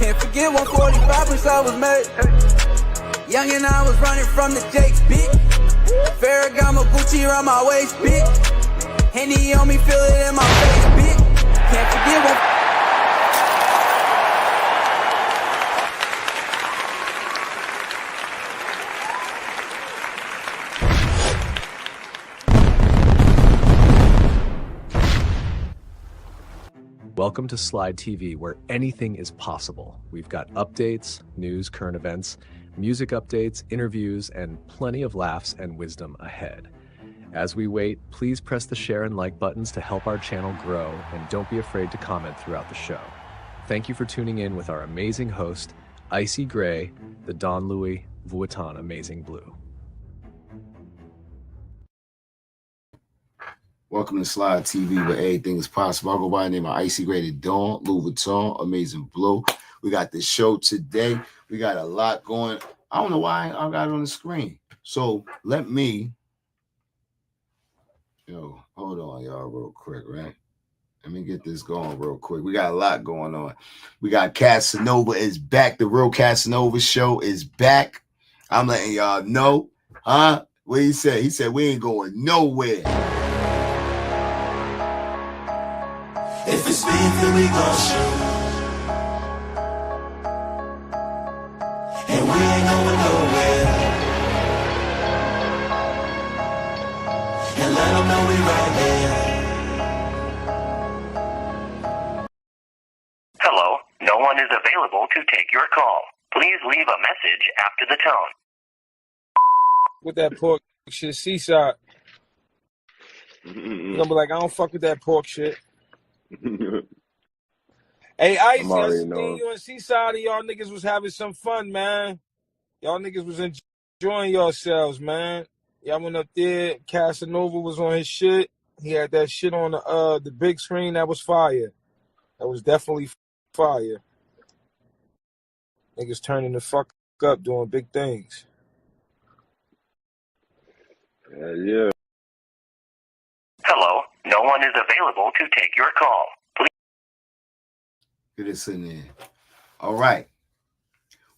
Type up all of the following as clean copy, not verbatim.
Can't forget 145 since I was made. Young and I was running from the Jakes, bitch. Ferragamo Gucci around my waist, bitch. Henny on me, feel it in my face, bitch. Can't forget one. Welcome to Slide TV, where anything is possible. We've got updates, news, current events, music updates, interviews, and plenty of laughs and wisdom ahead. As we wait, please press the share and like buttons to help our channel grow, and don't be afraid to comment throughout the show. Thank you for tuning in with our amazing host, Icy Gray, the Don Louis Vuitton Amazing Blue. Welcome to Slide TV, where everything is possible. I go by the name of Icy Gray, the Don Louis Vuitton Amazing Blue. We got this show today. We got a lot going. I don't know why I got it on the screen. So let me, hold on, y'all, real quick, right? Let me get this going real quick. We got a lot going on. We got Casanova is back. The real Casanova show is back. I'm letting y'all know. Huh? What he said? He said we ain't going nowhere. If it's beef, then we gon' shoot. And we ain't going nowhere. And let them know we right here. Hello, no one is available to take your call. Please leave a message after the tone. With that pork shit, Seaside. You gonna be like, I don't fuck with that pork shit. Hey, Icy, I seen you on Seaside and y'all niggas was having some fun, man. Y'all niggas was enjoying yourselves, man. Y'all went up there. Casanova was on his shit. He had that shit on the big screen. That was fire. That was definitely fire. Niggas turning the fuck up, doing big things. Yeah. Hello, no one is available to take your call. Please. Get this in there. All right.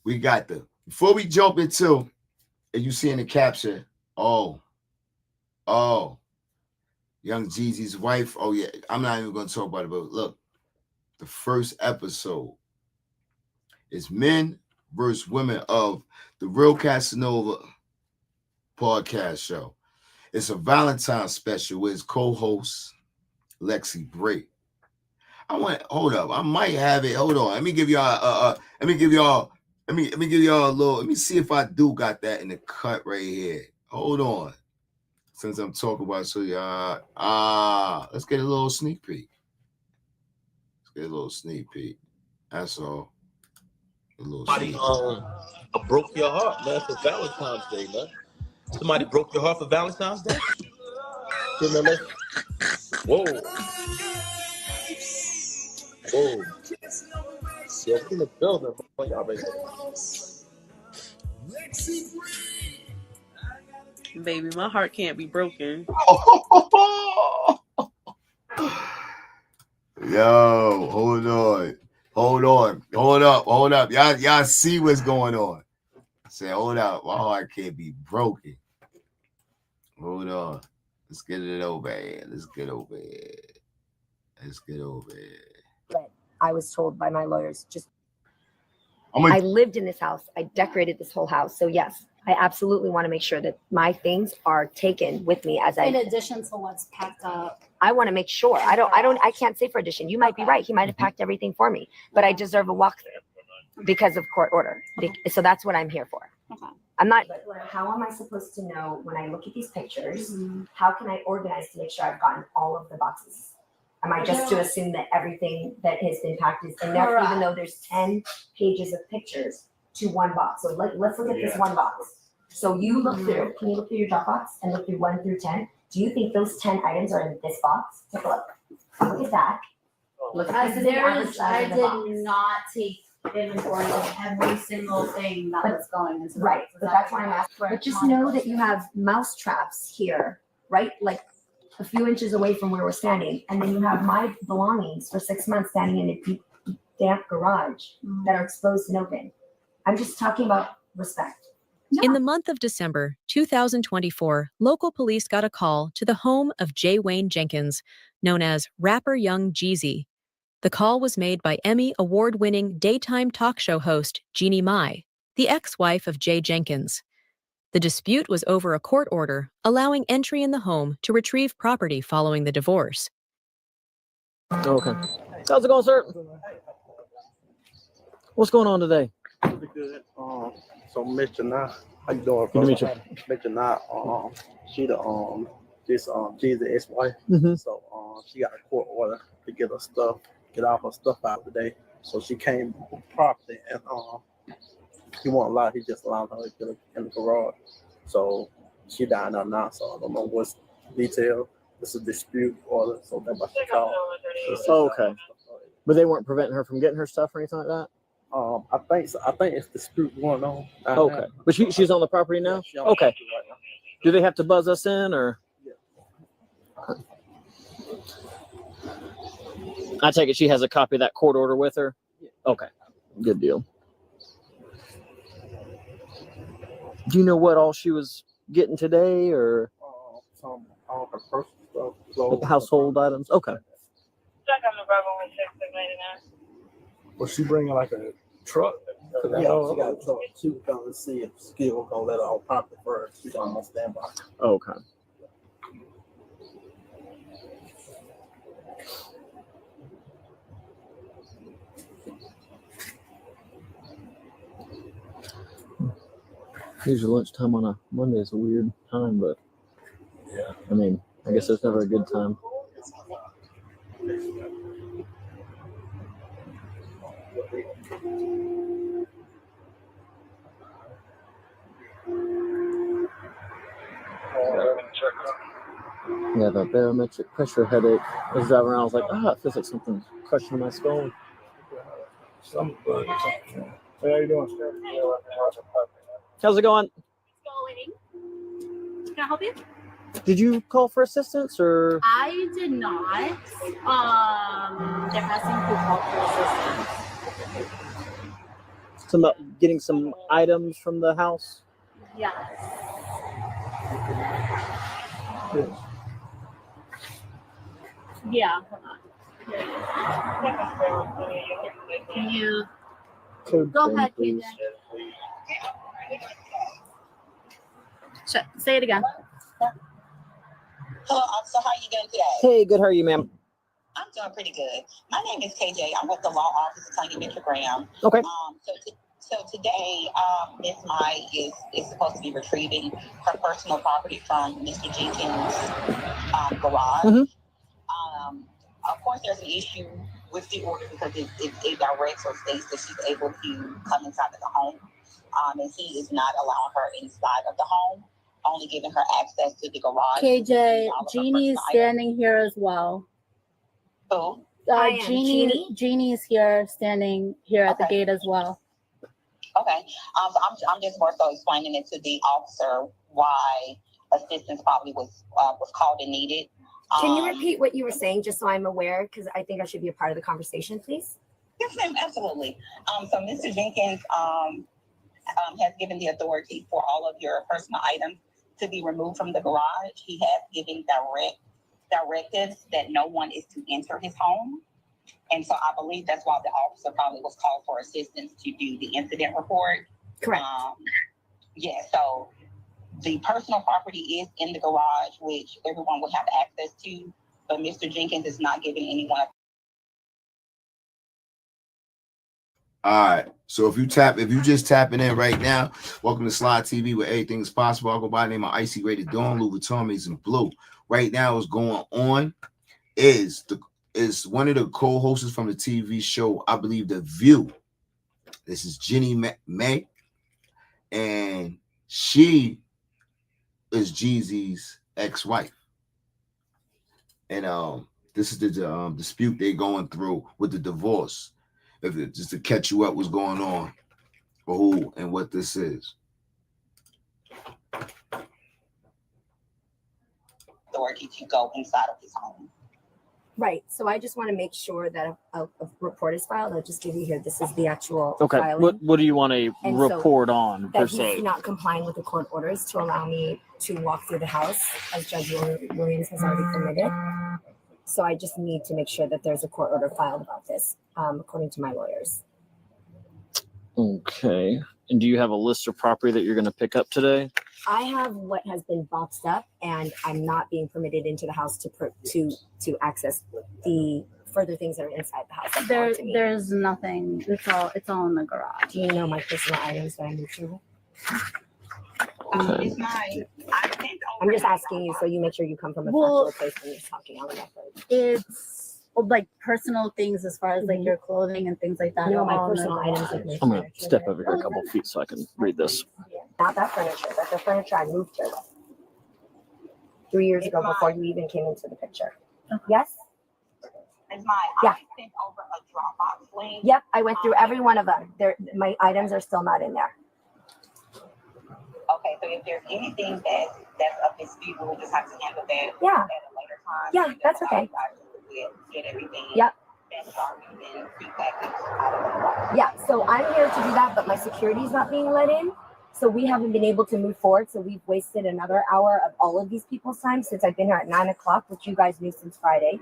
We got before we jump into, and you see in the caption, young Jeezy's wife. Oh, yeah. I'm not even going to talk about it, but look, the first episode is men versus women of the Real Casanova podcast show. It's a Valentine's special with his co-host Lexi Bray. Hold up. I might have it. Hold on. Let me give y'all a little. Let me see if I do got that in the cut right here. Hold on. Since I'm talking about it, so y'all, let's get a little sneak peek. That's all. Somebody broke your heart, man, for Valentine's Day, man. Somebody broke your heart for Valentine's Day? Whoa. Yeah, we're in the building. Y'all ready? Baby, my heart can't be broken. Yo, hold up. Y'all see what's going on. Say, hold up, my heart can't be broken. Hold on. Let's get it over here. I was told by my lawyers, I lived in this house. I decorated this whole house. So yes, I absolutely want to make sure that my things are taken with me in addition to what's packed up. I want to make sure. I can't say for addition. You might be right. He might have packed everything for me, but I deserve a walkthrough because of court order. So that's what I'm here for. Okay. I'm not. How am I supposed to know when I look at these pictures? Mm-hmm. How can I organize to make sure I've gotten all of the boxes? Am I just to assume that everything that has been packed is in there, even though there's 10 pages of pictures to one box? So let's look at this one box. So you look through. Can you look through your Dropbox and look through 1 through 10? Do you think those 10 items are in this box? Take a look. Look at that. Look at this. I did not take inventory of every single thing that was going into right. But that's why I'm asking. But just know that you have mouse traps here, right? Like a few inches away from where we're standing, and then you have my belongings for 6 months standing in a damp garage that are exposed and open. I'm just talking about respect. In the month of December 2024, local police got a call to the home of Jay Wayne Jenkins, known as rapper Young Jeezy. The call was made by Emmy award-winning daytime talk show host Jeannie, the ex-wife of Jay Jenkins. The dispute was over a court order allowing entry in the home to retrieve property following the divorce. Okay. How's it going, sir? What's going on today? Pretty good. So Miss Jeannie, how you doing? Good to meet you. Miss Jeannie, she the this Jeezy ex-wife. So she got a court order to get all her stuff out today. So she came property and he won't allow. He just allowed her to get in the garage. So she down there now. So I don't know what's detail. It's a dispute order. So that's why she called. Okay. But they weren't preventing her from getting her stuff or anything like that? I think so. I think it's dispute going on. Okay. But she's on the property now? Yeah, on okay. the property right now. Do they have to buzz us in or? Yeah. I take it she has a copy of that court order with her? Yeah. Okay. Good deal. Do you know what all she was getting today or? Some all her personal stuff. Clothes, household items? Okay. Was she bringing like a truck? Yeah, she got a truck. She was going to see if Skill was going to let her on property first. She's on standby. Okay. Usually lunchtime on a Monday is a weird time, but yeah. I mean, I guess it's never a good time. Yeah, the barometric pressure headache. I was driving around, I was like, it feels like something's crushing my skull. Hey, how you doing? How's it going? Can I help you? Did you call for assistance or? I did not. There has been who called for assistance. Getting some items from the house? Yes. Yeah, hold on. Can you go ahead, KJ? Say it again. Hello, officer. How are you doing today? Hey, good. How are you, ma'am? I'm doing pretty good. My name is KJ. I'm with the law office of Tanya Mitchell Graham. Okay. So today, Ms. Mai is supposed to be retrieving her personal property from Mr. Jenkins' garage. Of course, there's an issue with the order because it directs or states that she's able to come inside of the home, and he is not allowing her inside of the home, only giving her access to the garage. KJ, Jeannie is standing here as well. Who? Jeannie is here, standing here at the gate as well. Okay. So I'm just more so explaining it to the officer why assistance probably was called and needed. Can you repeat what you were saying just so I'm aware? Because I think I should be a part of the conversation, please. Yes, ma'am, absolutely. So Mr. Jenkins has given the authority for all of your personal items to be removed from the garage. He has given directives that no one is to enter his home. And so I believe that's why the officer probably was called for assistance to do the incident report. Correct. So the personal property is in the garage, which everyone would have access to, but Mr. Jenkins is not giving anyone. All right. So if you just tapping in right now, welcome to Slide TV where everything is possible. I'll go by the name of Icy Rated Dawn, Louis Vuitton is in blue. Right now, what's going on is one of the co-hosts from the TV show, I believe, The View. This is Jeannie May, and she is Jeezy's ex-wife. And this is the dispute they're going through with the divorce. Just to catch you up, what's going on, for who and what this is. Authority to go inside of his home. Right. So I just want to make sure that a report is filed. I'll just give you here. This is the actual Okay. filing. What do you want a And so report on per that se? he's not complying with the court orders to allow me to walk through the house, as Judge Williams has already permitted. So I just need to make sure that there's a court order filed about this, according to my lawyers. Okay. And do you have a list of property that you're going to pick up today? I have what has been boxed up, and I'm not being permitted into the house to access the further things that are inside the house. There's nothing. It's all in the garage. Do you know my personal items that I moved to? I'm just asking you so you make sure you come from a factual place when you're talking on the record. It's like personal things as far as like your clothing and things like that. No, my personal items. Like I'm going to step over here a couple of feet so I can read this. Not that furniture, but the furniture I moved to 3 years ago before you even came into the picture. Yes? Yeah. Yep, I went through every one of them. My items are still not in there. Okay, so if there's anything that's a dispute, we'll just have to handle that at a later time. Yeah, that's okay. Get everything. Yep. And prepackaged out of the box. Yeah, so I'm here to do that, but my security is not being let in. So we haven't been able to move forward. So we've wasted another hour of all of these people's time since I've been here at 9 o'clock, which you guys knew since Friday.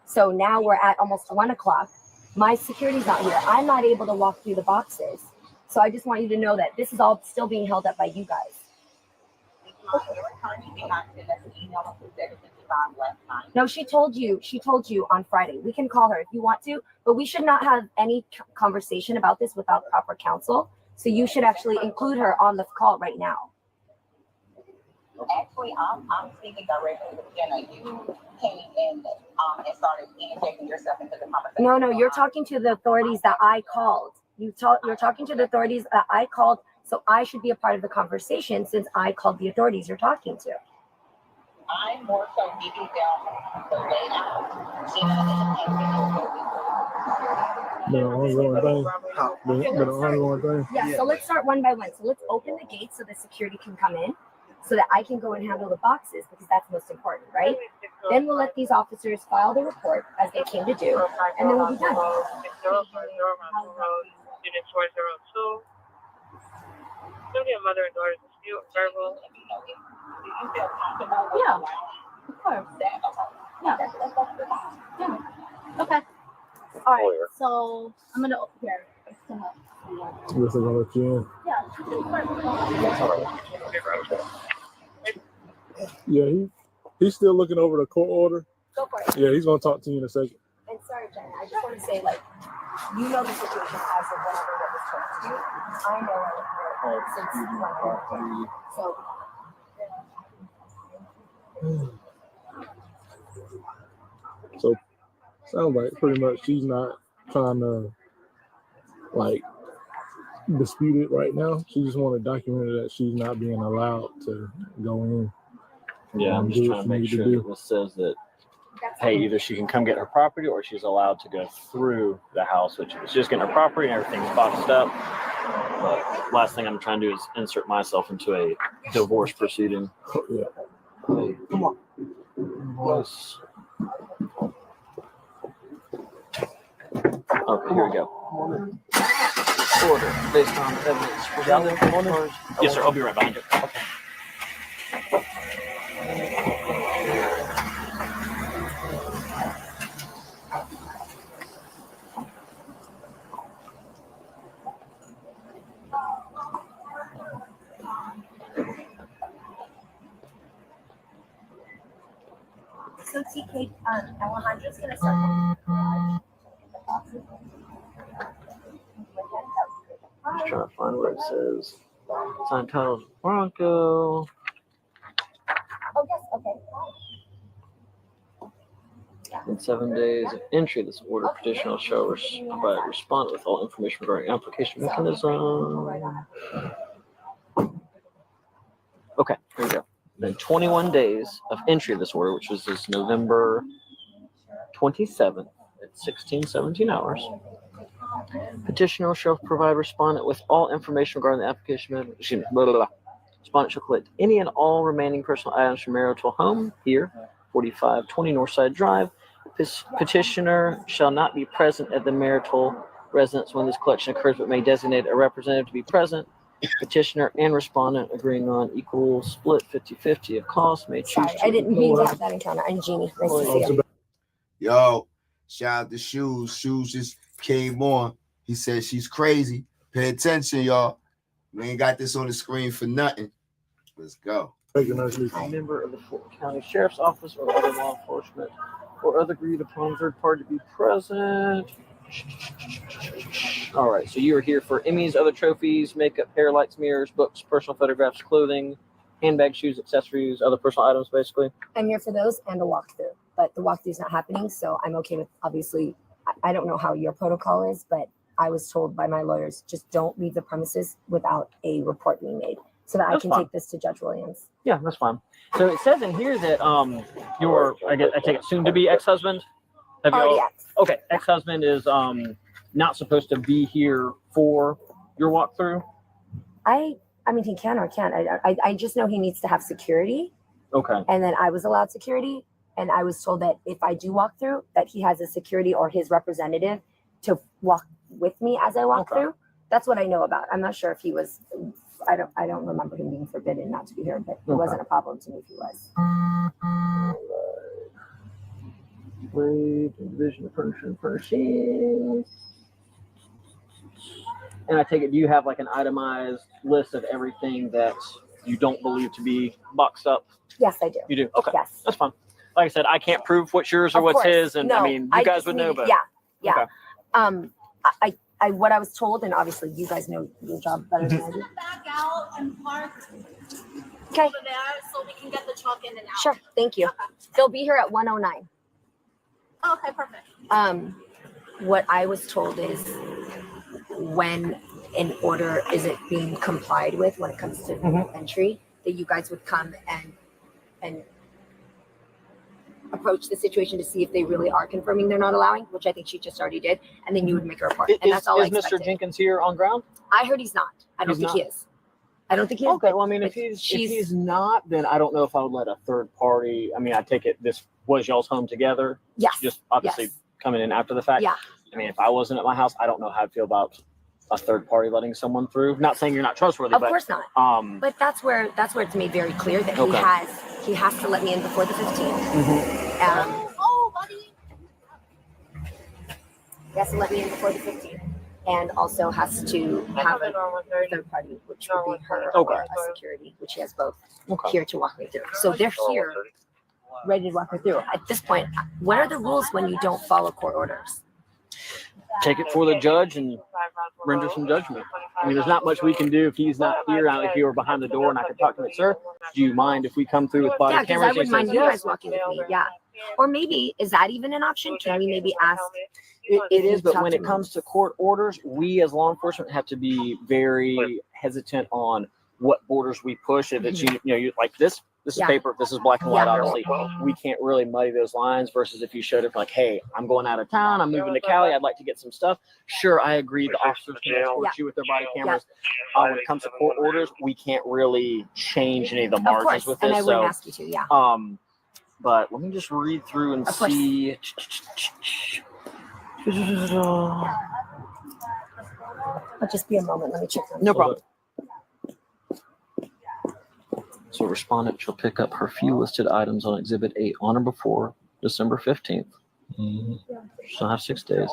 So now we're at almost 1 o'clock. My security's not here. I'm not able to walk through the boxes. So I just want you to know that this is all still being held up by you guys. No, she told you on Friday. We can call her if you want to, but we should not have any conversation about this without proper counsel. So you should actually include her on the call right now. Actually, I'm speaking directly with Jenna. You came in and started injecting yourself into the conversation. No, you're talking to the authorities that I called. You're talking to the authorities that I called, so I should be a part of the conversation since I called the authorities you're talking to. I'm more so digging down the layout. Yeah, so let's start one by one. So let's open the gate so the security can come in so that I can go and handle the boxes because that's most important, right? Then we'll let these officers file the report as they came to do, and then we'll be done. Unit 402. Maybe a mother and daughter dispute, verbal. Yeah, of course. Yeah. Okay. All right. So I'm gonna here. This is another Jen. Yeah, he's still looking over the court order. Go for it. Yeah, he's gonna talk to you in a second. And sorry, Jen, I just want to say, like, you know the situation as of whatever what was told to you. I know it since you went there. So sounds like pretty much she's not trying to like dispute it right now. She just want to document that she's not being allowed to go in. Yeah, I'm just trying to make sure that this says that, hey, either she can come get her property or she's allowed to go through the house, which is just getting her property and everything's boxed up. But last thing I'm trying to do is insert myself into a divorce proceeding. Yeah. Come on. Yes. Okay, here we go. Order based on evidence presented. Yes, sir. I'll be right behind you. Okay. So TK, Alejandra's gonna start. I'm just trying to find where it says sign title Bronco. Oh yes, okay. In 7 days of entry, this order petitioner shall provide respondent with all information regarding application mechanism. Okay, here we go. Then 21 days of entry of this order, which was this November 27th at 16:17 hours. Petitioner shall provide respondent with all information regarding the application. Respondent shall collect any and all remaining personal items from marital home here, 4520 Northside Drive, Petitioner shall not be present at the marital residence when this collection occurs, but may designate a representative to be present. Petitioner and respondent agreeing on equal split 50-50 of costs may choose Sorry, I didn't mean to have that encounter. I'm Jeannie. Nice to see you. Yo, shout out to Shoes. Shoes just came on. He said she's crazy. Pay attention, y'all. We ain't got this on the screen for nothing. Let's go. A member of the Fulton County Sheriff's Office or other law enforcement or other agreed upon third party to be present. All right, so you are here for Emmys, other trophies, makeup, hair lights, mirrors, books, personal photographs, clothing, handbags, shoes, accessories, other personal items, basically. I'm here for those and a walkthrough, but the walkthrough is not happening, so I'm okay with, obviously, I don't know how your protocol is, but I was told by my lawyers, just don't leave the premises without a report being made so that I can take this to Judge Williams. Yeah, that's fine. So it says in here that your, I take it, soon to be ex-husband. Already ex. Okay, ex-husband is not supposed to be here for your walkthrough. I mean, he can or can't. I just know he needs to have security. Okay. And then I was allowed security, and I was told that if I do walk through, that he has a security or his representative to walk with me as I walk through. That's what I know about. I'm not sure if he was. I don't remember him being forbidden not to be here, but it wasn't a problem to me if he was. Division of furniture and furnishings. And I take it, do you have like an itemized list of everything that you don't believe to be boxed up? Yes, I do. You do? Okay. Yes. That's fine. Like I said, I can't prove what's yours or Of what's course. his, and No, I mean, you guys would know, but yeah. Okay. I what I was told, and obviously you guys know your job better than I do. Back out and park Okay. over there so we can get the truck in and out. Sure. Thank you. They'll be here at 1:09. Okay, perfect. What I was told is when an order isn't being complied with when it comes to entry, that you guys would come and approach the situation to see if they really are confirming they're not allowing, which I think she just already did, and then you would make a report. And that's all I Is Mr. expected. Jenkins here on ground? I heard he's not. I don't He's think not? he is. I don't think he is. Okay, well, I mean, if he's not, then I don't know if I would let a third party. I mean, I take it this was y'all's home together. Yes. Just obviously coming in after the fact. Yeah. I mean, if I wasn't at my house, I don't know how I'd feel about a third party letting someone through. Not saying you're not trustworthy, Of but course not. But that's where it's made very clear that he has to let me in before the 15th. Oh, buddy. He has to let me in before the 15th, and also has to have a third party, which would be her or a security, which he has both here to walk me through. So they're here, ready to walk me through. At this point, what are the rules when you don't follow court orders? take it for the judge and render some judgment. I mean, there's not much we can do if he's not here. Now, if you were behind the door and I could talk to him, sir, do you mind if we come through with body cameras? I wouldn't mind you guys walking with me. Yeah. Or maybe, is that even an option? Can we maybe ask? It is, but when it comes to court orders, we as law enforcement have to be very hesitant on what borders we push. If it's, you like this is paper, this is black and white, obviously. We can't really muddy those lines versus if you showed up like, hey, I'm going out of town, I'm moving to Cali, I'd like to get some stuff. Sure, I agree. The officers can escort you with their body cameras. When it comes to court orders, we can't really change any of the margins with this. And I wouldn't ask you to, but let me just read through and see. It'll just be a moment. Let me check. No problem. So respondent shall pick up her few listed items on Exhibit 8 on or before December 15th. She'll have 6 days.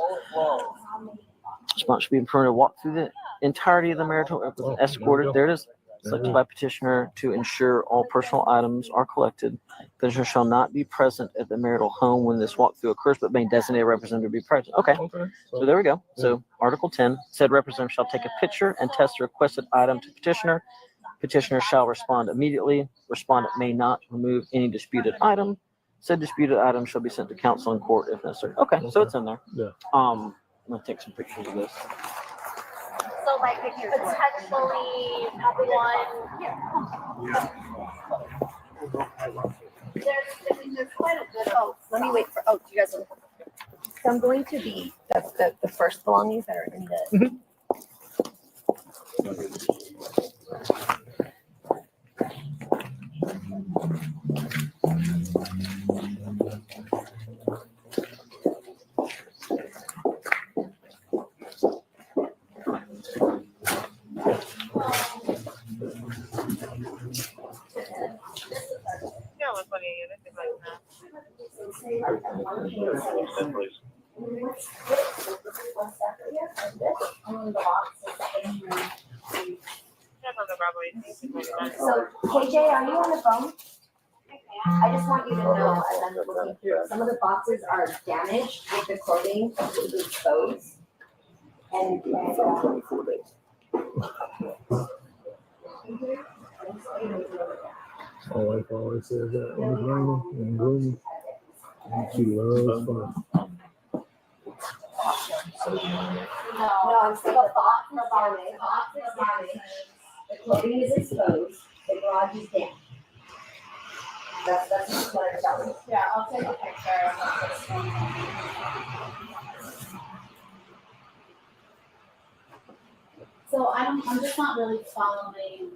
Respondent should be permitted to walk through the entirety of the marital escorted. There it is. Selected by petitioner to ensure all personal items are collected. Petitioner shall not be present at the marital home when this walkthrough occurs, but may designate a representative to be present. Okay. So there we go. So Article 10, said representative shall take a picture and test the requested item to petitioner. Petitioner shall respond immediately. Respondent may not remove any disputed item. Said disputed item shall be sent to counsel in court if necessary. Okay, so it's in there. Yeah. I'm gonna take some pictures of this. So like potentially there's quite a bit of. Let me wait for. Do you guys? So I'm going to the first belongings that are in the. So, KJ, are you on the phone? I just want you to know, as I'm looking through, some of the boxes are damaged with the clothing completely exposed. And 24 days. My wife always says that when it's raining and gloomy, she loves fun. no, I'm saying the box is damaged, the clothing is exposed, the garage is damp. That's just what I'm telling you. Yeah, I'll take a picture. So I'm just not really following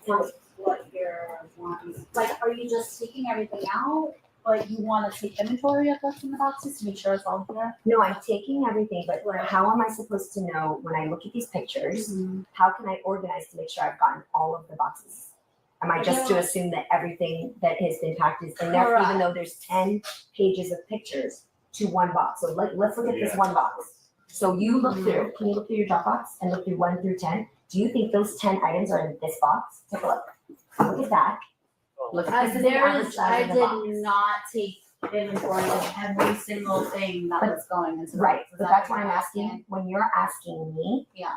what you're wanting. Like, are you just taking everything out? But you want to take inventory of what's in the boxes to make sure it's all here? No, I'm taking everything, but how am I supposed to know when I look at these pictures, how can I organize to make sure I've gotten all of the boxes? Am I just to assume that everything that has been packed is in there, even though there's 10 pages of pictures to one box? So let's look at this one box. So you look through, can you look through your Dropbox and look through 1 through 10? Do you think those 10 items are in this box? Take a look. Look at that. Look at this is the average size I of the did box. not take inventory of every single thing that was going into the Right, box. Is but that that's what what I'm you're asking, when you're asking me Yeah.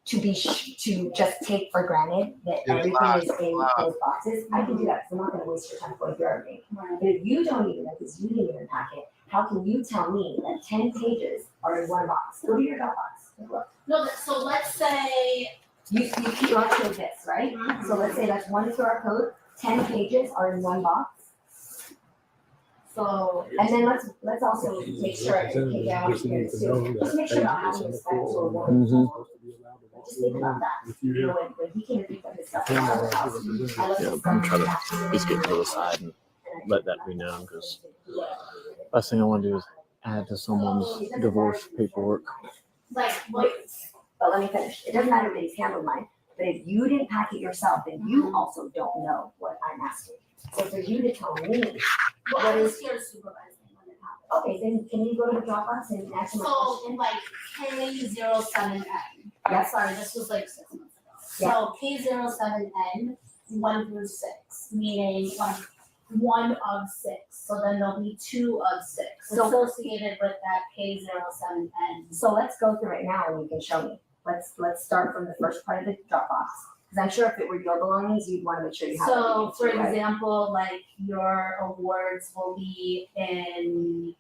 to just take for granted that everything is in those boxes, I can do that, because I'm not gonna waste your time going through everything. But if you don't even know, because you didn't even pack it, how can you tell me that 10 pages are in one box? Go to your Dropbox, take a look. No, so let's say. You QR code this, right? So let's say that's one QR code, 10 pages are in one box. So, and then let's also make sure, okay, I want to hear this too. Just make sure not having respect to a woman. Just think about that. You know, when he came to pick up his stuff in the house, I Yeah, I'm trying to just get to the side and let that be known, because last thing I want to do is add to someone's divorce paperwork. Like, But let me finish. It doesn't matter that he's handled mine, but if you didn't pack it yourself, then you also don't know what I'm asking. So for you to tell me, what is here supervising when it happens? Okay, then can you go to the Dropbox and answer my So question? in like K07N. Yeah. Sorry, this was like 6 months ago. Yeah. So K07N 1 through 6, meaning like 1 of 6. So then there'll be 2 of 6 associated with that K07N. So let's go through it now and you can show me. Let's start from the first part of the Dropbox. Because I'm sure if it were your belongings, you'd want to make sure you have So everything for too, right? example, like your awards will be in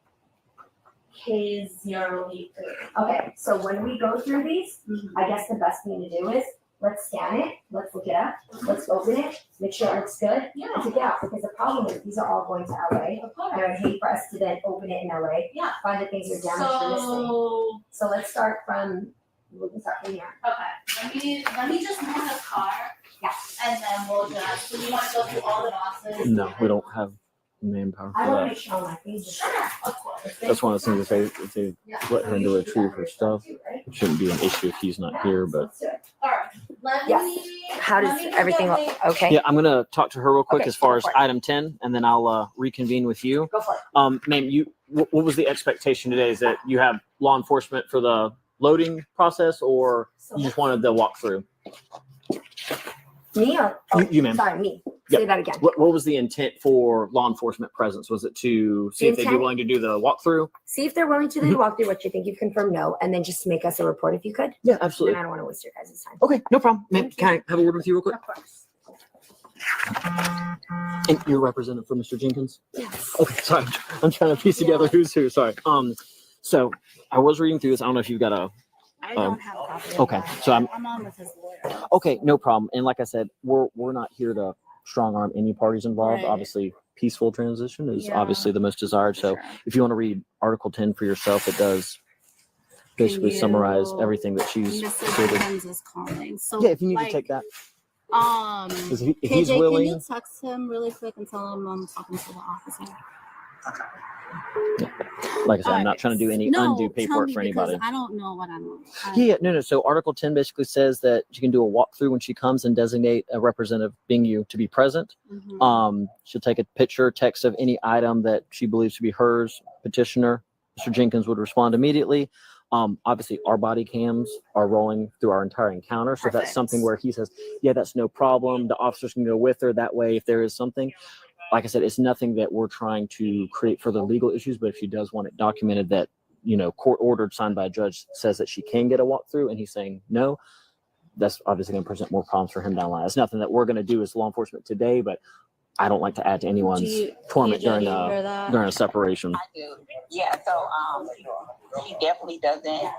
K03. Okay, so when we go through these, I guess the best thing to do is let's scan it, let's look it up, let's open it, make sure it's good, and take it out. Because the problem is these are all going to LA. And I'd hate for us to then open it in LA, find that things are damaged or missing. So let's start from, we can start from here. Okay, let me just move the car. Yeah. And then we'll just, so you want to go through all the boxes? No, we don't have manpower I for want to that. make sure my things are. Sure, of course. That's one of those things, if they let her to retrieve her stuff, it shouldn't be an issue if he's not here, but. Alright, let me. How does everything look? Okay. Yeah, I'm gonna talk to her real quick Okay, as far go as for it. item 10, and then I'll reconvene with you. Go for it. Ma'am, what was the expectation today? Is that you have law enforcement for the loading process, or you just wanted the walkthrough? Me or? You, ma'am. Sorry, me. Yep. Say that again. What was the intent for law enforcement presence? Was it to see if they'd be intent? willing to do the walkthrough? See if they're willing to do the walkthrough, what you think. You've confirmed no, and then just make us a report if you could. Yeah, absolutely. And I don't want to waste your guys' time. Okay, no problem. Ma'am, can I have a word with you real quick? Of course. And you're representative for Mr. Jenkins? Yes. Okay, sorry. I'm trying to piece together who's who. Sorry. So I was reading through this. I don't know if you've got a. I don't have a copy of Okay, that. so I'm on with his lawyer. okay. No problem. And like I said, we're not here to strong arm any parties involved. Right. Obviously, peaceful transition is Yeah. obviously the most desired. So Sure. if you want to read Article 10 for yourself, it does basically Can summarize you- everything that she's Mr. stated. Jenkins is calling. So Yeah, if you need like, to take that. 'Cause if KJ, he's willing, can you text him really quick and tell him I'm talking to the officer? like I said, I'm not trying to do any undue paperwork for anybody. I don't know what I'm. Yeah, no. So Article 10 basically says that you can do a walkthrough when she comes and designate a representative, being you, to be present. Mhm. She'll take a picture, text of any item that she believes to be hers, petitioner, Mr. Jenkins would respond immediately. Obviously, our body cams are rolling through our entire encounter. So that's something where he says, yeah, that's no problem. The officers can go with her. That way, if there is something, like I said, it's nothing that we're trying to create further legal issues. But if she does want it documented that, court ordered, signed by a judge, says that she can get a walkthrough, and he's saying no, that's obviously going to present more problems for him down the line. It's nothing that we're going to do as law enforcement today, but I don't like to add to anyone's torment during a separation. I do. Yeah, so she definitely doesn't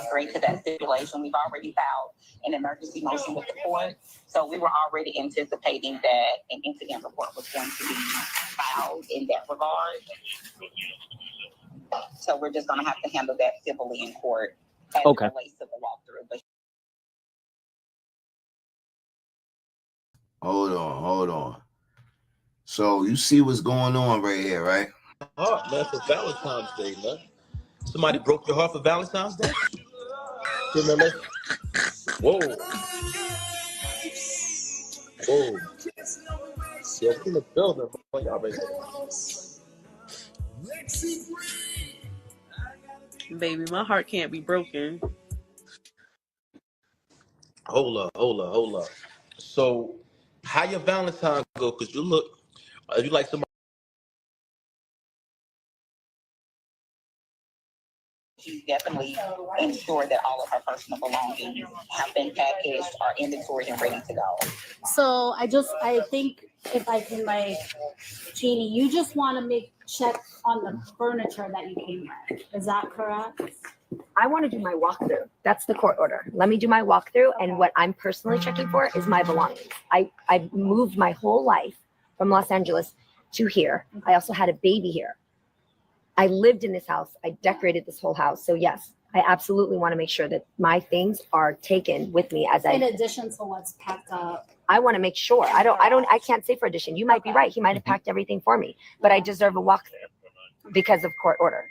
agree to that stipulation. We've already filed an emergency motion with the court. So we were already anticipating that an incident report was going to be filed in that regard. So we're just going to have to handle that civilly in court as it relates to the walkthrough. But Hold on. So you see what's going on right here, right? Heart, man, for Valentine's Day, man. Somebody broke your heart for Valentine's Day? Whoa. Yeah, we're in the building. Y'all ready? Baby, my heart can't be broken. Hold up. So, how your Valentine go? Because you like somebody. she's definitely ensured that all of her personal belongings have been packaged, are inventoried, and ready to go. So I think if I can, like, Jeannie, you just want to check on the furniture that you came with. Is that correct? I want to do my walkthrough. That's the court order. Let me do my walkthrough. And what I'm personally checking for is my belongings. I moved my whole life from Los Angeles to here. I also had a baby here. I lived in this house. I decorated this whole house. So yes, I absolutely want to make sure that my things are taken with me as in addition to what's packed up. I want to make sure. I can't say for addition. You might be right. He might have packed everything for me, but I deserve a walkthrough because of court order.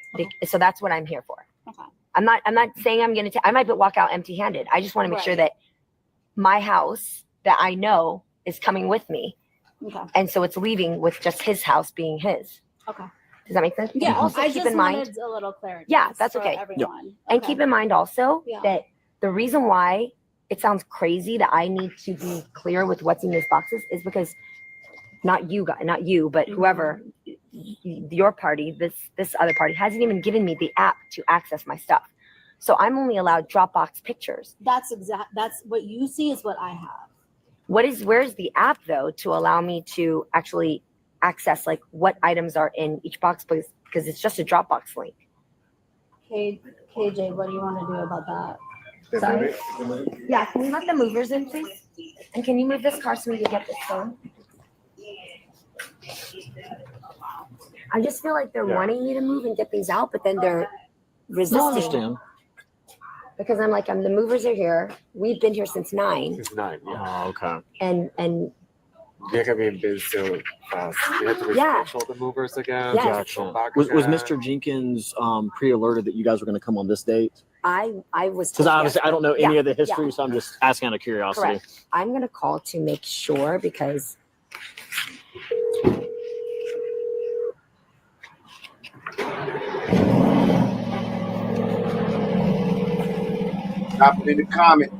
So that's what I'm here for. Okay. I'm not saying I'm going to, I might walk out empty handed. I just want to make sure that my house that I know is coming with me. Okay. And so it's leaving with just his house being his. Okay. Does that make sense? Yeah. Also I keep just in mind, wanted a little clarity. Yeah, that's okay. Everyone. And keep in mind also that the reason why it sounds crazy that I need to be clear with what's in these boxes is because not you, but whoever, your party, this other party hasn't even given me the app to access my stuff. So I'm only allowed Dropbox pictures. That's what you see is what I have. Where's the app though to allow me to actually access like what items are in each box, because it's just a Dropbox link. KJ, what do you want to do about that? Sorry. Yeah, can we let the movers in, please? And can you move this car so we can get this going? I just feel like they're wanting me to move and get these out, but then they're resisting. No, I understand. Because the movers are here. We've been here since 9. Since 9, yeah. Oh, okay. And they're gonna be in biz so fast. We have to reschedule the movers again. Gotcha. Was Mr. Jenkins pre-alerted that you guys were going to come on this date? I was because obviously I don't know any of the history, so I'm just asking out of curiosity. Correct. I'm gonna call to make sure because. Drop it in the comment.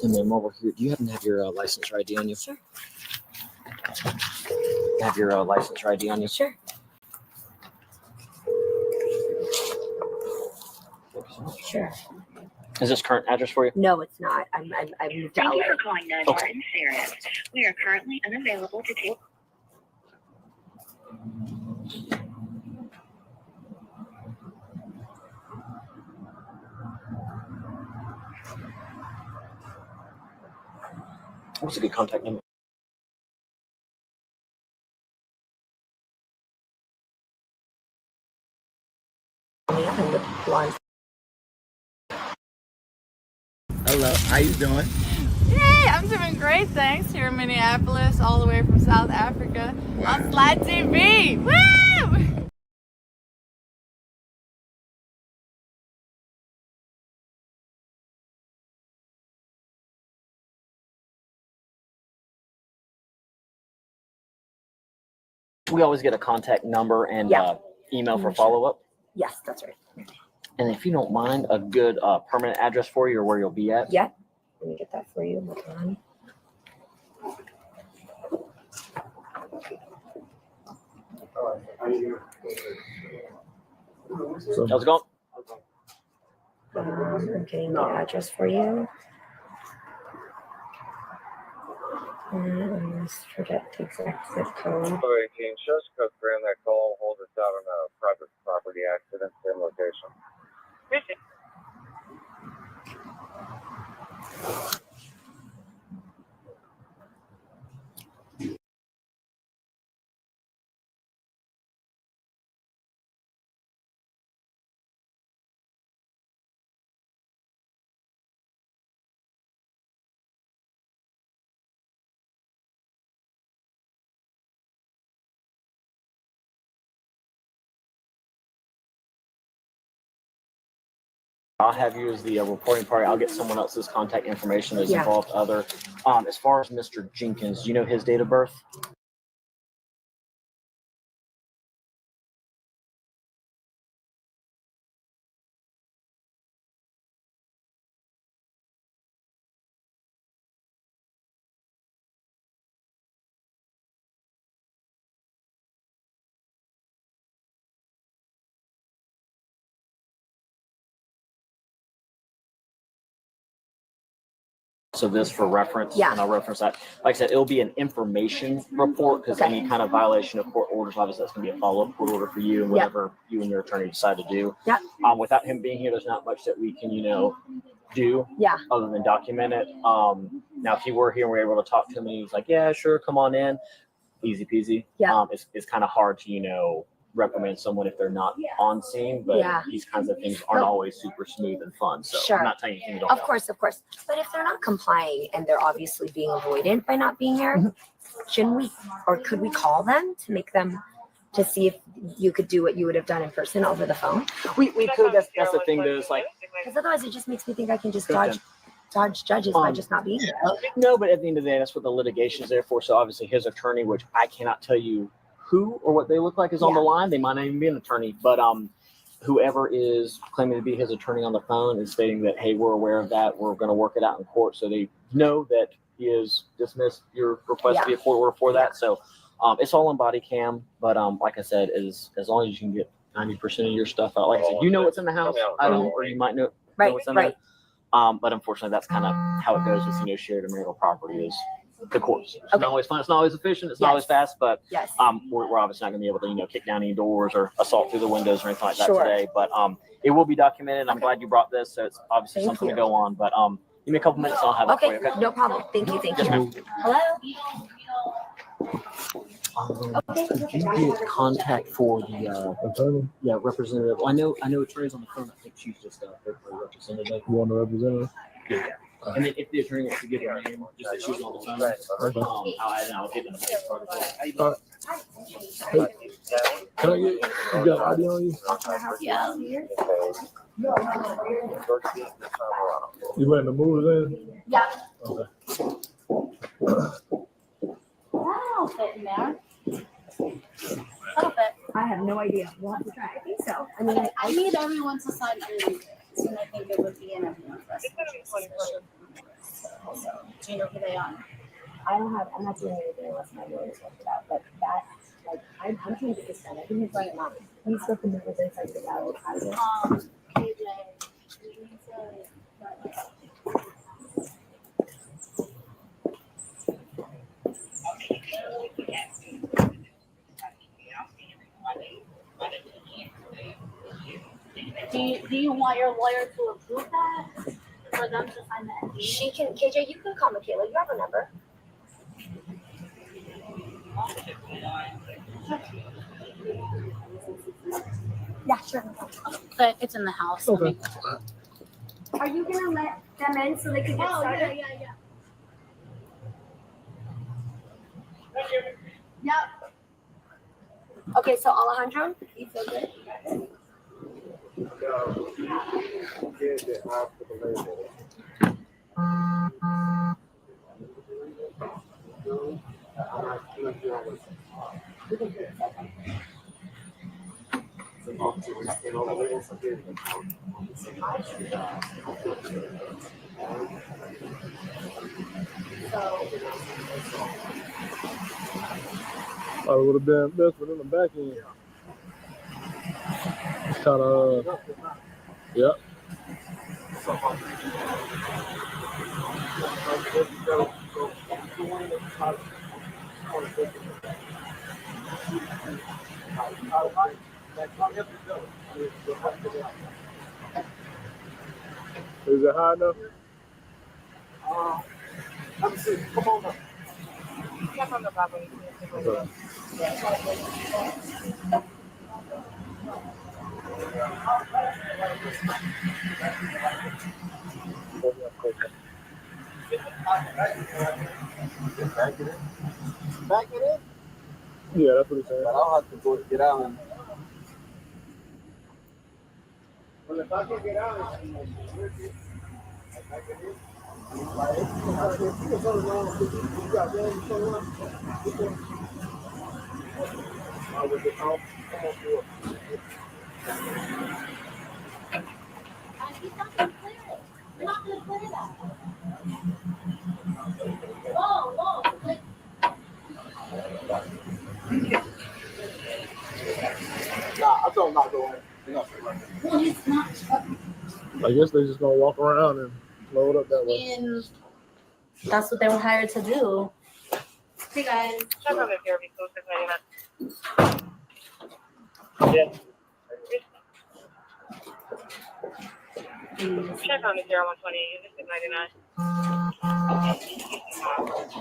And then while we're here, do you happen to have your license or ID on you? Sure. Have your license or ID on you? Sure. Sure. Is this current address for you? No, it's not. I moved out. Thank you for calling 911 Sirius. We are currently unavailable to take. What's a good contact number? Hello, how you doing? Hey, I'm doing great, thanks. Here in Minneapolis, all the way from South Africa on Slide TV. Woo! we always get a contact number and email for follow-up. Yes, that's right. And if you don't mind, a good permanent address for you or where you'll be at. Yeah, let me get that for you. Hold on. How's it going? I'm getting the address for you. And I forget the exact zip code. 18, just confirm that call. Hold us out on a private property accident, same location. I'll have you as the reporting party. I'll get someone else's contact information that's involved. Other, as far as Mr. Jenkins, do you know his date of birth? So this for reference, and I'll reference that. Like I said, it'll be an information report because any kind of violation of court orders, obviously that's going to be a follow-up court order for you and whatever you and your attorney decide to do. Without him being here, there's not much that we can, do other than document it. Now, if he were here and we were able to talk to him and he was like, yeah, sure, come on in, easy peasy. It's kind of hard to, reprimand someone if they're not on scene, but these kinds of things aren't always super smooth and fun. So I'm not telling you anything you don't know. Of course. But if they're not complying and they're obviously being avoidant by not being here, shouldn't we, or could we call them to make them, to see if you could do what you would have done in person over the phone? We could. That's the thing. There's like, because otherwise it just makes me think I can just dodge judges by just not being here. No, but at the end of the day, that's what the litigation is there for. So obviously his attorney, which I cannot tell you who or what they look like, is on the line. They might not even be an attorney, but whoever is claiming to be his attorney on the phone is stating that, hey, we're aware of that. We're going to work it out in court. So they know that he has dismissed your request to be a court order for that. So it's all on body cam. But like I said, as long as you can get 90% of your stuff out. Like I said, you know what's in the house. I don't, or you might know what's in there. But unfortunately, that's kind of how it goes with shared marital property is the courts. It's not always fun. It's not always efficient. It's not always fast. But we're obviously not going to be able to kick down any doors or assault through the windows or anything like that today. But it will be documented. I'm glad you brought this. So it's obviously something to go on. But give me a couple minutes and I'll have it for you. Okay, no problem. Thank you. Hello. Did you get contact for the attorney? Yeah, representative. Well, I know attorney's on the phone. I think she's just a representative. You want a representative? Yeah. And then if the attorney wants to give her name, just that she's on the phone, I'll get them. Hey, can I get, you got ID on you? Yeah. You letting the movers in? Yeah. Okay. That'll fit in there. That'll fit. I have no idea. We'll have to try. I think so. I mean, Okay, I need everyone to sign in, and I think it would be in everyone's best interest. So, do you know who they are? I'm not doing anything unless my lawyers work it out. But that, I'm trying to get this done. I think it's right now. Please go from the numbers and figure out how to. KJ, you need to. Do you want your lawyer to approve that? For them to sign that? She can, KJ, you can call Michaela. You have her number. Yeah, sure. But it's in the house. Okay. Are you gonna let them in so they can get started? Yeah. Yep. Okay, so Alejandro, you feel good? Oh, it would have been best for them the back end. It's kind of, yeah. Is it high enough? Let me see. Come on up. Check on the property. Okay. Back it in? Yeah, that's what he's saying. But I'll have to go get out. Well, if I can get out, I can back it in. Nah, I told him not to go in. Well, he's not. I guess they're just gonna walk around and load up that way. And that's what they were hired to do. Hey guys. Check on the therapy close to Yeah. Check on the 0120, this is 99.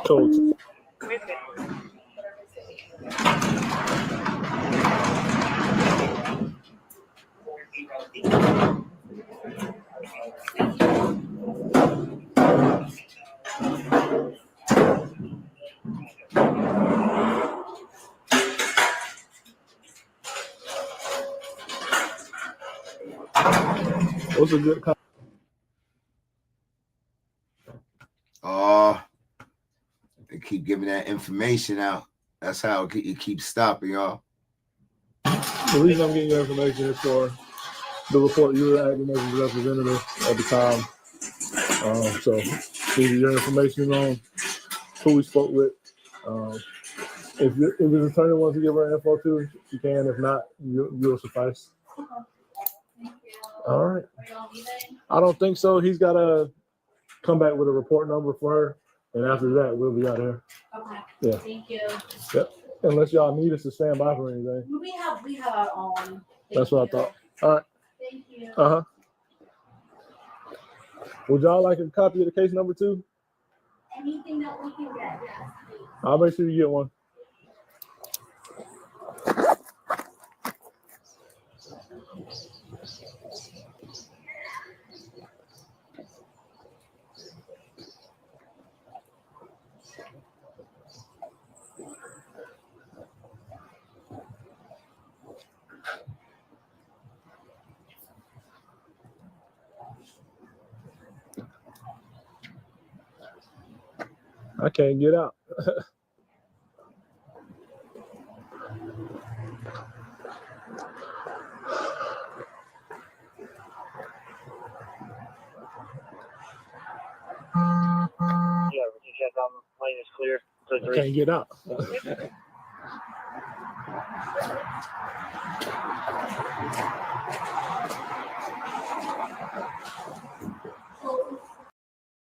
Cool. What's a good con- They keep giving that information out. That's how it keeps stopping, y'all. The reason I'm getting your information is for the report you were acting as a representative at the time. So either your information on who we spoke with. If the attorney wants to give her info too, she can. If not, you'll suffice. All right. I don't think so. He's got to come back with a report number for her, and after that, we'll be out here. Okay. Yeah. Thank you. Yep. Unless y'all need us to stand by for anything. We have our own. That's what I thought. All right. Thank you. Would y'all like a copy of the case number 2? Anything that we can get, yes. I'll make sure you get one. I can't get out. Yeah, we can check on lane is clear. I can't get out.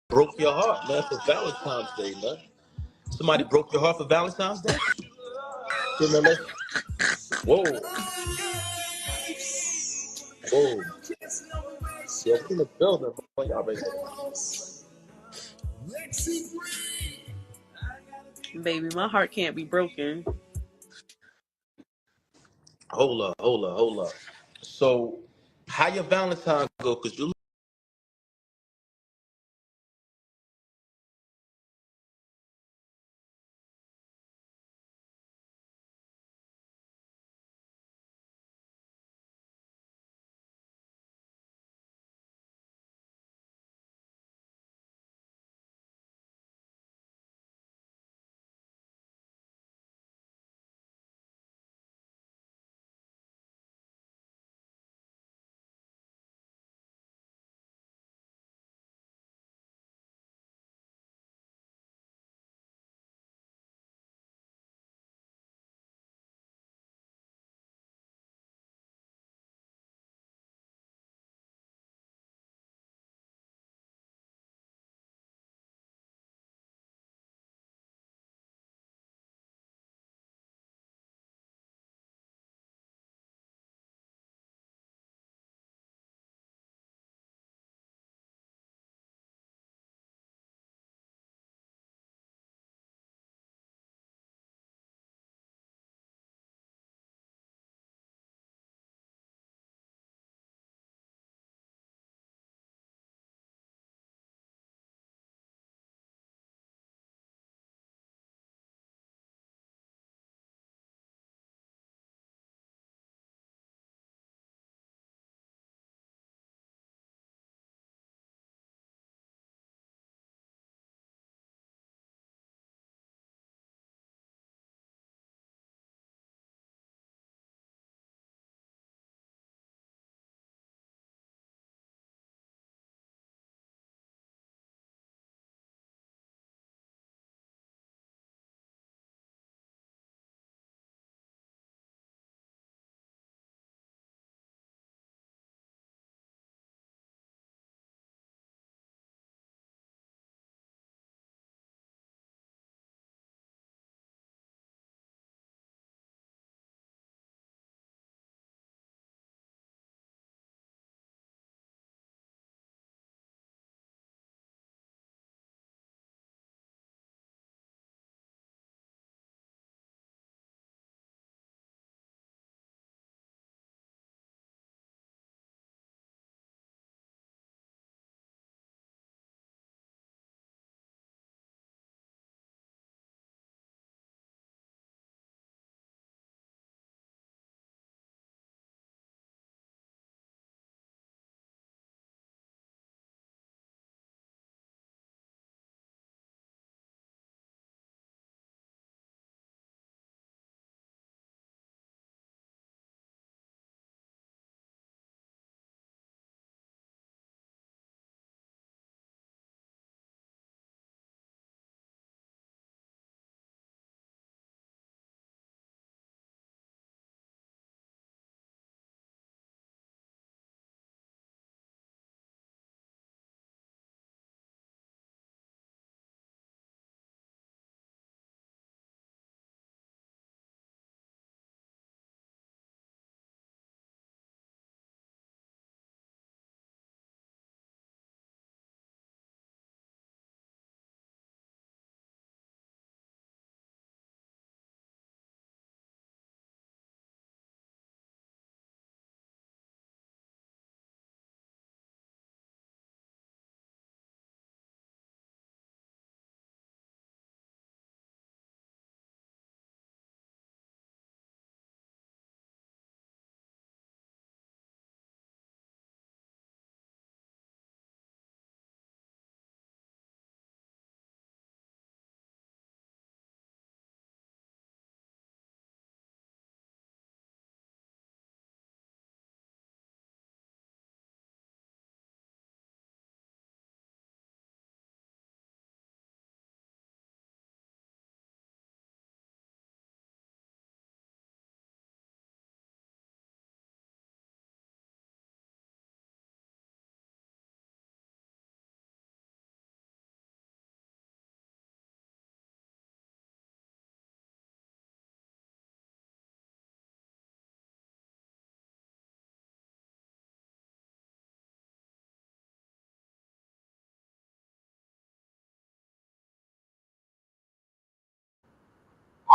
Broke your heart, man, for Valentine's Day, man. Somebody broke your heart for Valentine's Day? Whoa. Whoa. Yeah, we in the building, boy. Y'all ready? Baby, my heart can't be broken. Hold up. So, how your Valentine go? Because you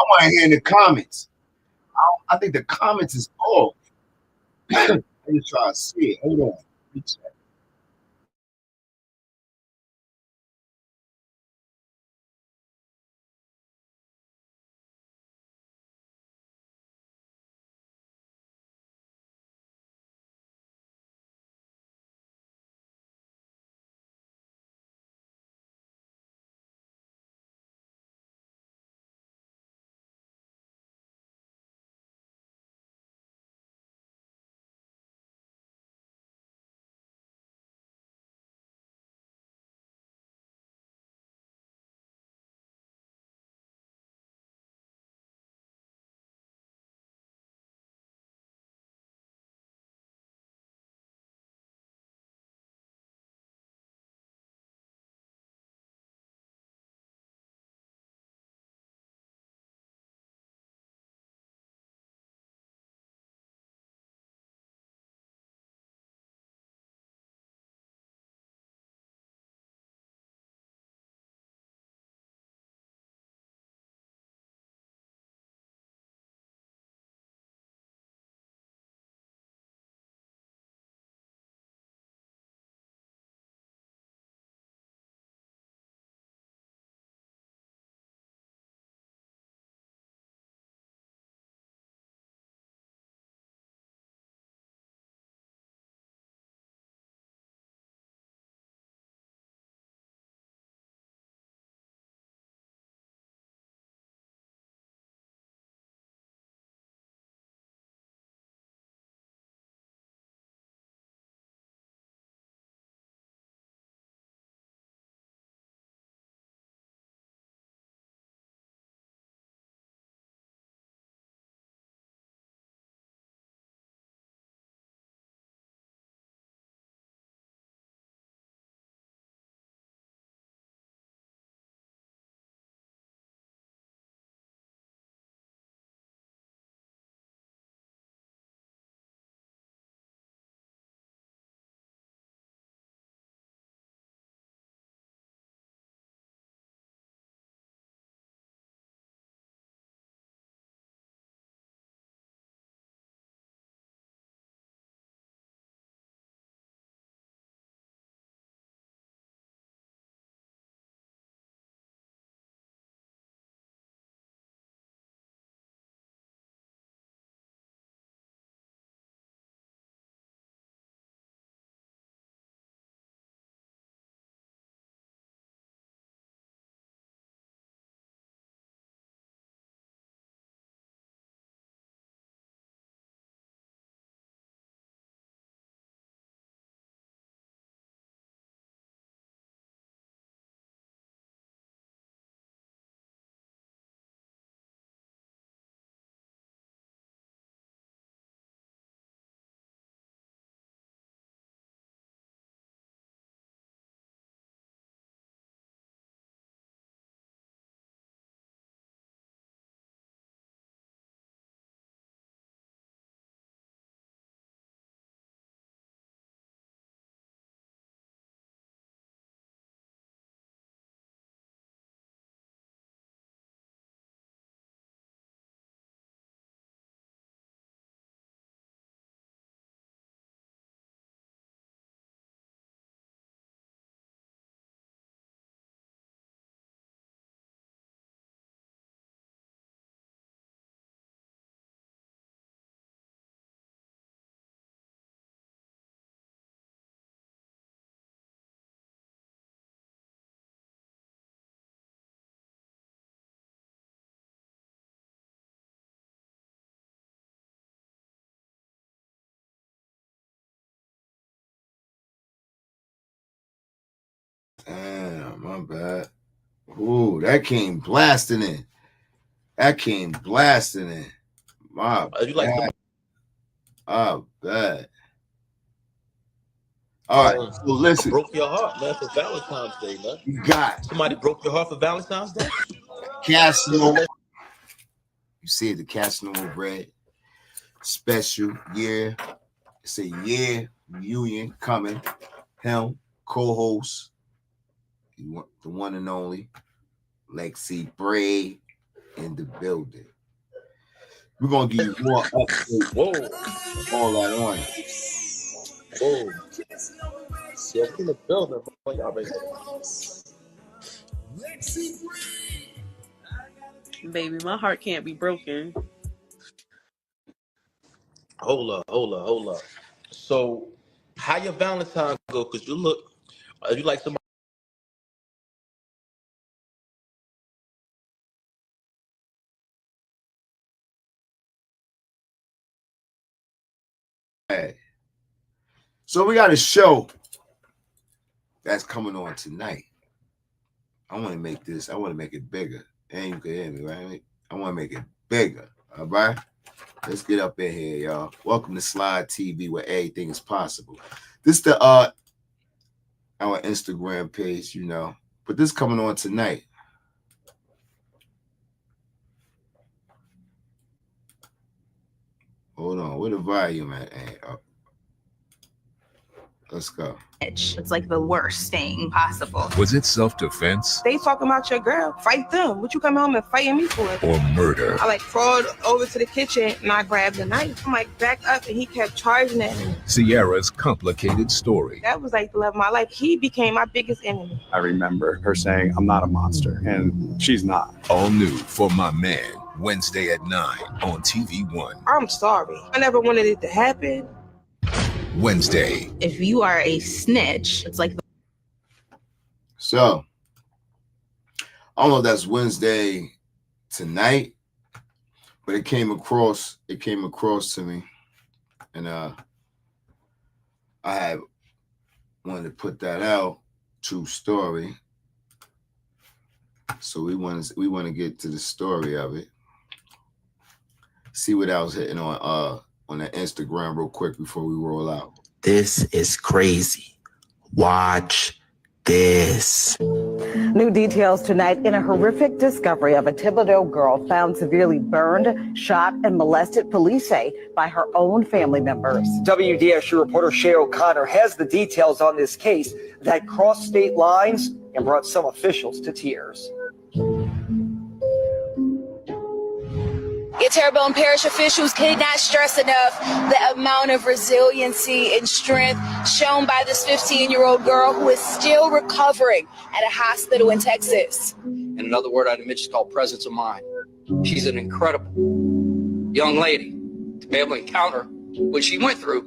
want to hear in the comments. I think the comments is off. I just try to see it. Hold on. Damn, my bad. Ooh, that came blasting in. That came blasting in. My You like bad. Oh, bad. All right, so listen. Broke your heart, man, for Valentine's Day, man. You got Somebody broke your heart for Valentine's Day? Casanova. You see the Casanova bread. Special year. It's a year reunion coming. Him, co-host, the one and only Lexi Bray, in the building. We're gonna give you more updates. Whoa. All that on it. Whoa. Yeah, in the building. Boy, y'all ready. Baby, my heart can't be broken. Hold up. So, how your Valentine go? Cause you look, you like somebody. Hey. So we got a show that's coming on tonight. I want to make it bigger. And you can hear me, right? I want to make it bigger. All right. Let's get up in here, y'all. Welcome to Slide TV, where everything is possible. This is our Instagram page, you know. But this coming on tonight. Hold on, where the volume at? Let's go. It's like the worst thing possible. Was it self-defense They talking about your girl. Fight them. What you come home and fighting me for? or murder? I like crawled over to the kitchen and I grabbed the knife. I'm like back up and he kept charging at me. Sierra's complicated story. That was like the love of my life. He became my biggest enemy. I remember her saying, "I'm not a monster," and she's not. All new for my man, Wednesday at 9 on TV1. I'm sorry. I never wanted it to happen. Wednesday. If you are a snitch, it's like So, I don't know if that's Wednesday tonight, but it came across to me, and I had wanted to put that out. True story. So we want to get to the story of it. See what I was hitting on the Instagram real quick before we roll out. This is crazy. Watch this. New details tonight in a horrific discovery of a Thibodeau girl found severely burned, shot, and molested, police say, by her own family members. WDSU reporter Shay O'Connor has the details on this case that crossed state lines and brought some officials to tears. Terrebonne Parish officials could not stress enough the amount of resiliency and strength shown by this 15-year-old girl who is still recovering at a hospital in Texas. And another word I'd admit is called presence of mind. She's an incredible young lady to be able to encounter what she went through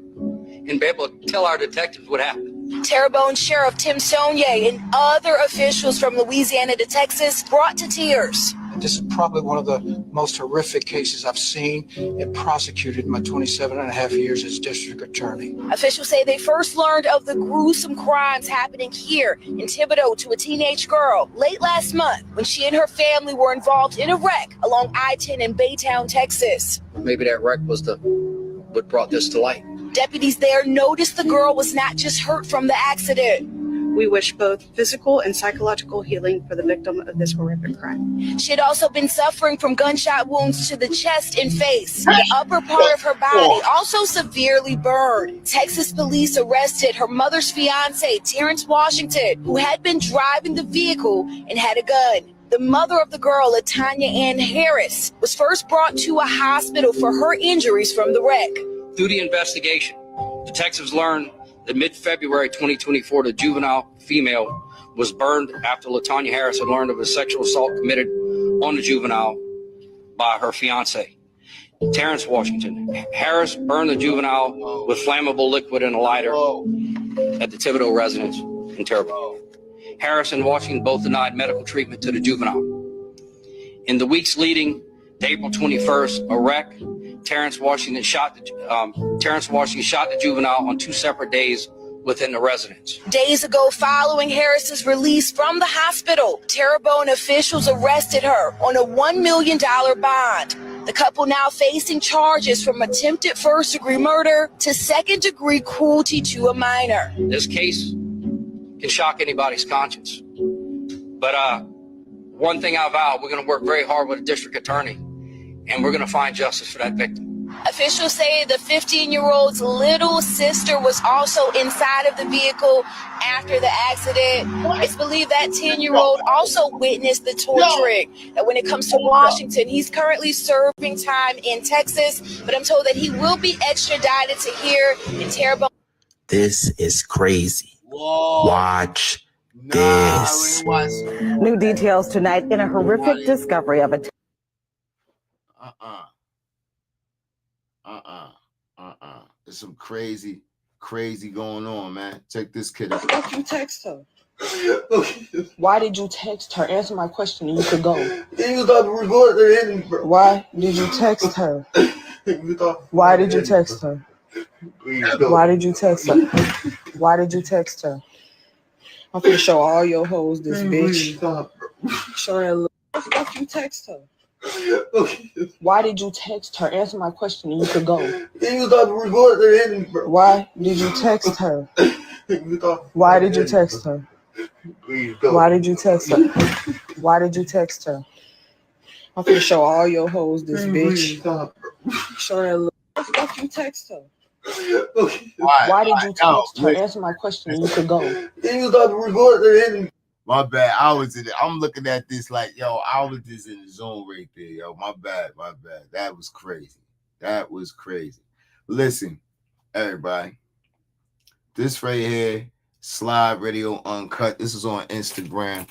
and be able to tell our detectives what happened. Terrebonne Sheriff Tim Sonnier and other officials from Louisiana to Texas brought to tears. This is probably one of the most horrific cases I've seen and prosecuted in my 27 and a half years as district attorney. Officials say they first learned of the gruesome crimes happening here in Thibodeau to a teenage girl late last month when she and her family were involved in a wreck along I-10 in Baytown, Texas. Maybe that wreck was what brought this to light. Deputies there noticed the girl was not just hurt from the accident. We wish both physical and psychological healing for the victim of this horrific crime. She had also been suffering from gunshot wounds to the chest and face. The upper part of her body also severely burned. Texas police arrested her mother's fiance, Terrence Washington, who had been driving the vehicle and had a gun. The mother of the girl, Latanya Ann Harris, was first brought to a hospital for her injuries from the wreck. Through the investigation, detectives learned that mid-February 2024, the juvenile female was burned after Latanya Harris had learned of a sexual assault committed on the juvenile by her fiance, Terrence Washington. Harris burned the juvenile with flammable liquid in a lighter at the Thibodeau residence in Terrebonne. Harris and Washington both denied medical treatment to the juvenile. In the weeks leading to April 21st, a wreck, Terrence Washington shot the juvenile on 2 separate days within the residence. Days ago, following Harris's release from the hospital, Terrebonne officials arrested her on a $1 million bond. The couple now facing charges from attempted first-degree murder to second-degree cruelty to a minor. This case can shock anybody's conscience. But one thing I vow, we're going to work very hard with a district attorney, and we're going to find justice for that victim. Officials say the 15-year-old's little sister was also inside of the vehicle after the accident. It's believed that 10-year-old also witnessed the torturing. And when it comes to Washington, he's currently serving time in Texas, but I'm told that he will be extradited to here in Terrebonne. This is crazy. Whoa. Watch this. New details tonight in a horrific discovery of a There's some crazy going on, man. Check this kid out. Fuck you text her. Why did you text her? Answer my question and you could go. Why did you text her? Why did you text her? Why did you text her? Why did you text her? I'm gonna show all your hoes this bitch. Show her a look. Fuck you text her. Why did you text her? Answer my question and you could go. Why did you text her? Why did you text her? Why did you text her? Why did you text her? I'm gonna show all your hoes this bitch. Show her a look. Fuck you text her. Why did you text her? Answer my question and you could go. My bad. I'm looking at this like, yo, I was just in the zone right there, yo. My bad. That was crazy. Listen, everybody. This right here, Slide Radio Uncut. This is on Instagram.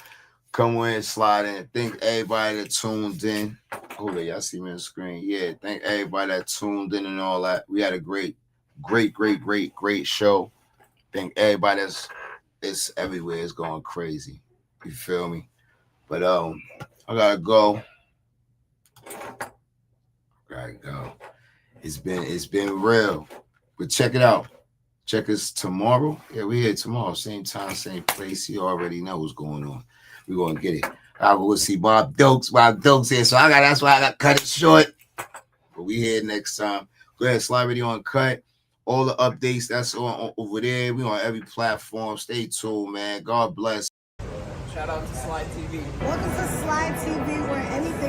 Come in, slide in. Thank everybody that tuned in. Hold on, y'all see me on the screen. Yeah, thank everybody that tuned in and all that. We had a great show. Thank everybody it's everywhere. It's going crazy. You feel me? But I gotta go. It's been real. But check it out. Check us tomorrow. Yeah, we here tomorrow. Same time, same place. You already know what's going on. We're gonna get it. I will see Bob Dokes here. So that's why I got cut it short. But we here next time. Go ahead, Slide Radio Uncut. All the updates that's on over there. We on every platform. Stay tuned, man. God bless. Shout out to Slide TV. Welcome to Slide TV, where anything